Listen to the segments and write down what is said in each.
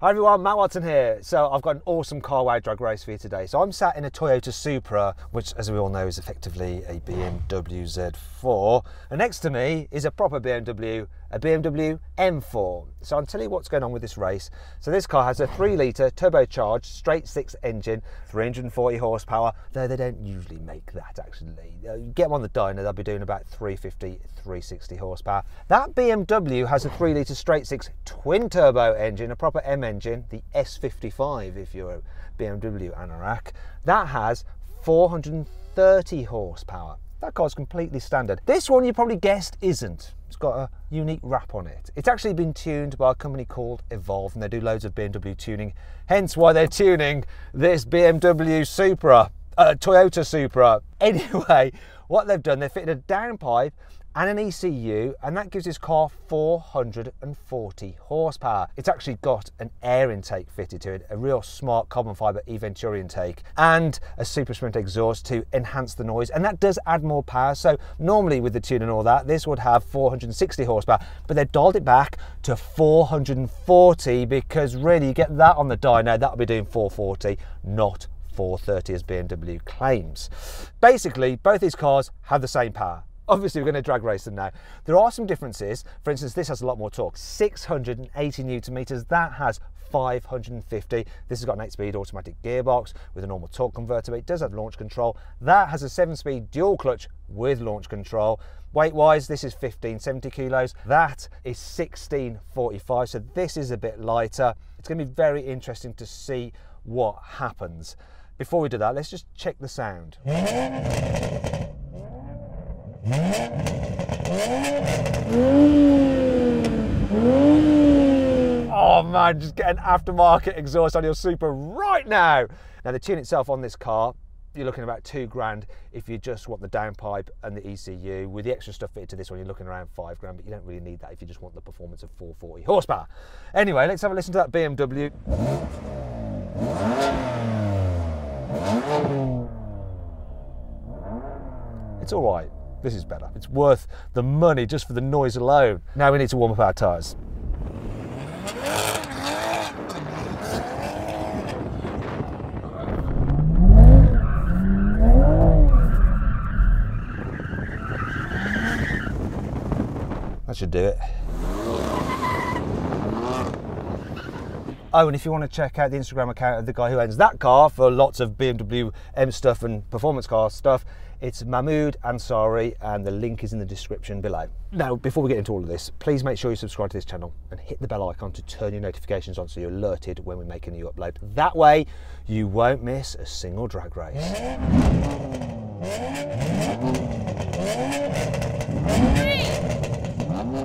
Hi everyone, Matt Watson here. So I've got an awesome car wow drag race for you today. So I'm sat in a Toyota Supra, which as we all know is effectively a BMW Z4. And next to me is a proper BMW, a BMW M4. So I'll tell you what's going on with this race. So this car has a 3-litre turbocharged straight 6 engine, 340 horsepower, though they don't usually make that actually. You get them on the dyno, they'll be doing about 350, 360 horsepower. That BMW has a 3-litre straight 6 twin turbo engine, a proper M engine, the S55 if you're a BMW anorak. That has 430 horsepower. That car's completely standard. This one you probably guessed isn't. It's got a unique wrap on it. It's actually been tuned by a company called Evolve, and they do loads of BMW tuning, hence why they're tuning this BMW Supra, Toyota Supra. Anyway, what they've done, they've fitted a downpipe and an ECU, and that gives this car 440 horsepower. It's actually got an air intake fitted to it, a real smart carbon fibre e-Venturi intake, and a Super Sprint exhaust to enhance the noise, and that does add more power. So normally with the tune and all that, this would have 460 horsepower, but they've dialed it back to 440 because really you get that on the dyno, that'll be doing 440, not 430 as BMW claims. Basically, both these cars have the same power. Obviously, we're going to drag race them now. There are some differences. For instance, this has a lot more torque, 680 Newton meters. That has 550. This has got an 8-speed automatic gearbox with a normal torque converter, but it does have launch control. That has a 7-speed dual clutch with launch control. Weight-wise, this is 1570 kilos. That is 1645, so this is a bit lighter. It's going to be very interesting to see what happens. Before we do that, let's just check the sound. Oh man, just get an aftermarket exhaust on your Supra right now. Now the tune itself on this car, you're looking at about £2 if you just want the downpipe and the ECU. With the extra stuff fitted to this one, you're looking around £5, but you don't really need that if you just want the performance of 440 horsepower. Anyway, let's have a listen to that BMW. It's all right. This is better. It's worth the money just for the noise alone. Now we need to warm up our tyres. That should do it. Oh, and if you want to check out the Instagram account of the guy who owns that car for lots of BMW M stuff and performance car stuff, it's Mahmood Ansari, and the link is in the description below. Now, before we get into all of this, please make sure you subscribe to this channel and hit the bell icon to turn your notifications on so you're alerted when we make a new upload. That way, you won't miss a single drag race. 3,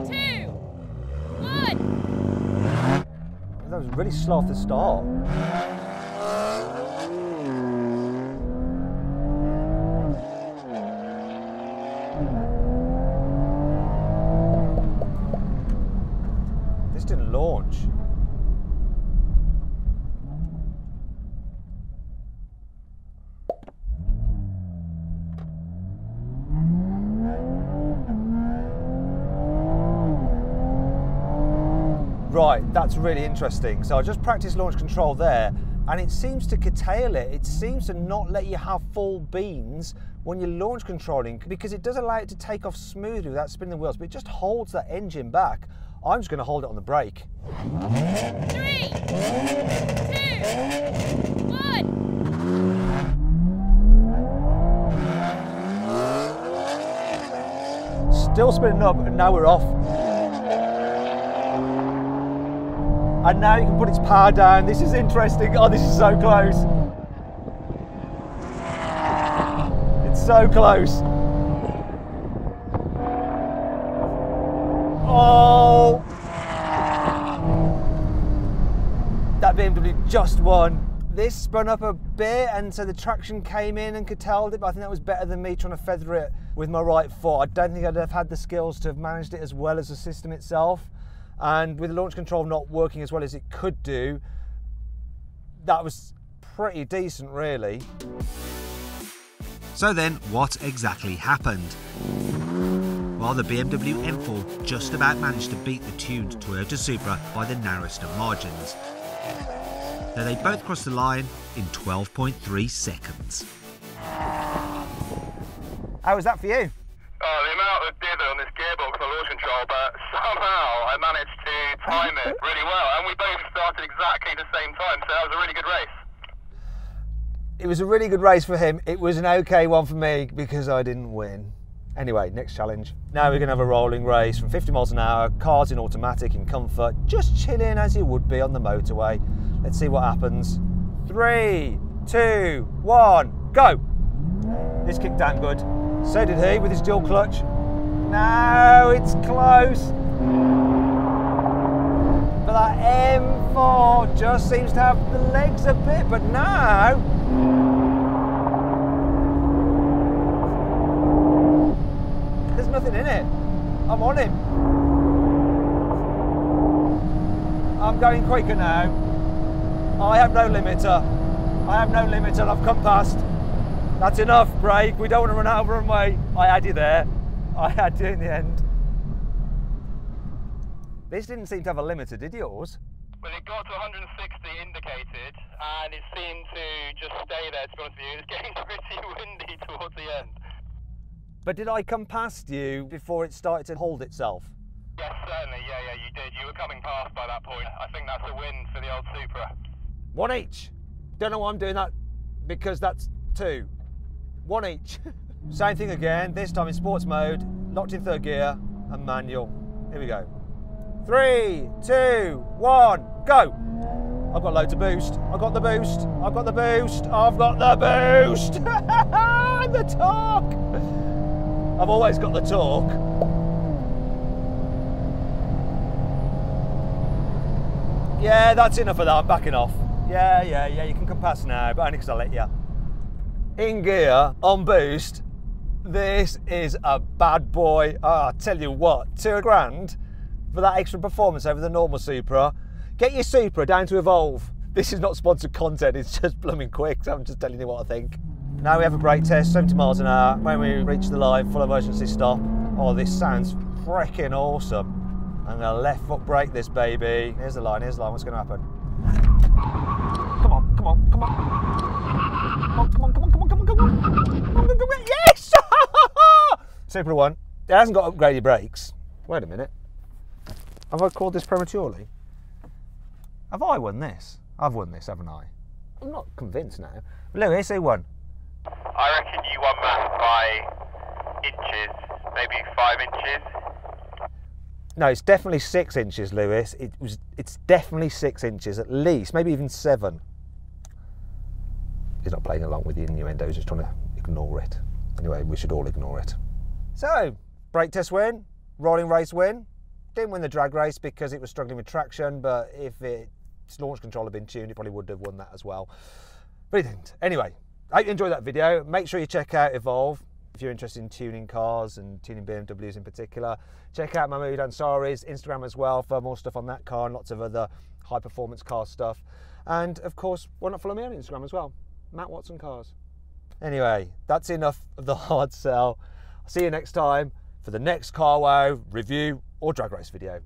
2, 1. That was really slow off the start. This didn't launch. Right, that's really interesting. So I just practiced launch control there, and it seems to curtail it. It seems to not let you have full beans when you're launch controlling, because it does allow it to take off smoothly without spinning the wheels, but it just holds that engine back. I'm just going to hold it on the brake. 3, 2, 1. Still spinning up, and now we're off. And now you can put its power down. This is interesting. Oh, this is so close. It's so close. Oh! That BMW just won. This spun up a bit, and so the traction came in and curtailed it, but I think that was better than me trying to feather it with my right foot. I don't think I'd have had the skills to have managed it as well as the system itself. And with the launch control not working as well as it could do, that was pretty decent, really. So then, what exactly happened? Well, the BMW M4 just about managed to beat the tuned Toyota Supra by the narrowest of margins. Though they both crossed the line in 12.3 seconds. How was that for you? Oh, the amount of dither on this gearbox on launch control, but somehow I managed to time it really well, and we both started exactly the same time, so that was a really good race. It was a really good race for him. It was an okay one for me because I didn't win. Anyway, next challenge. Now we're going to have a rolling race from 50 miles an hour, cars in automatic, in comfort, just chilling as you would be on the motorway. Let's see what happens. 3, 2, 1, go! This kicked down good. So did he with his dual clutch. No, it's close. But that M4 just seems to have the legs a bit, but now there's nothing in it. I'm on him. I'm going quicker now. I have no limiter. I have no limiter. I've come past. That's enough, brake. We don't want to run out of runway. I had you there. I had you in the end. This didn't seem to have a limiter, did yours? Well, it got to 160 indicated, and it seemed to just stay there, to be honest with you. It was getting pretty windy towards the end. But did I come past you before it started to hold itself? Yes, certainly. Yeah, you did. You were coming past by that point. I think that's a win for the old Supra. One each. Don't know why I'm doing that, because that's 2. 1 each. Same thing again, this time in sports mode, locked in 3rd gear and manual. Here we go. 3, 2, 1, go! I've got loads of boost. I've got the boost. I've got the boost. I've got the boost. The torque. I've always got the torque. Yeah, that's enough of that. I'm backing off. Yeah, you can come past now, but only because I let you. In gear, on boost, this is a bad boy. Oh, I tell you what, £2 for that extra performance over the normal Supra. Get your Supra down to Evolve. This is not sponsored content, it's just blooming quick, so I'm just telling you what I think. Now we have a brake test, 70 miles an hour. When we reach the line, full emergency stop. Oh, this sounds freaking awesome. I'm gonna left foot brake this baby. Here's the line, what's gonna happen? Come on. Yes! Supra 1. It hasn't got upgraded brakes. Wait a minute. Have I called this prematurely? Have I won this? I've won this, haven't I? I'm not convinced now. Lewis, who won? I reckon you won that by inches, maybe 5 inches. No, it's definitely 6 inches, Lewis. It's definitely 6 inches, at least, maybe even 7. He's not playing along with the innuendo, he's just trying to ignore it. Anyway, we should all ignore it. So, brake test win, rolling race win. Didn't win the drag race because it was struggling with traction, but if its launch control had been tuned, it probably would have won that as well. But it didn't. Anyway, I hope you enjoyed that video. Make sure you check out Evolve if you're interested in tuning cars and tuning BMWs in particular. Check out Mahmood Ansari's Instagram as well for more stuff on that car and lots of other high performance car stuff. And of course, why not follow me on Instagram as well? Matt Watson Cars. Anyway, that's enough of the hard sell. I'll see you next time for the next car wow review or drag race video.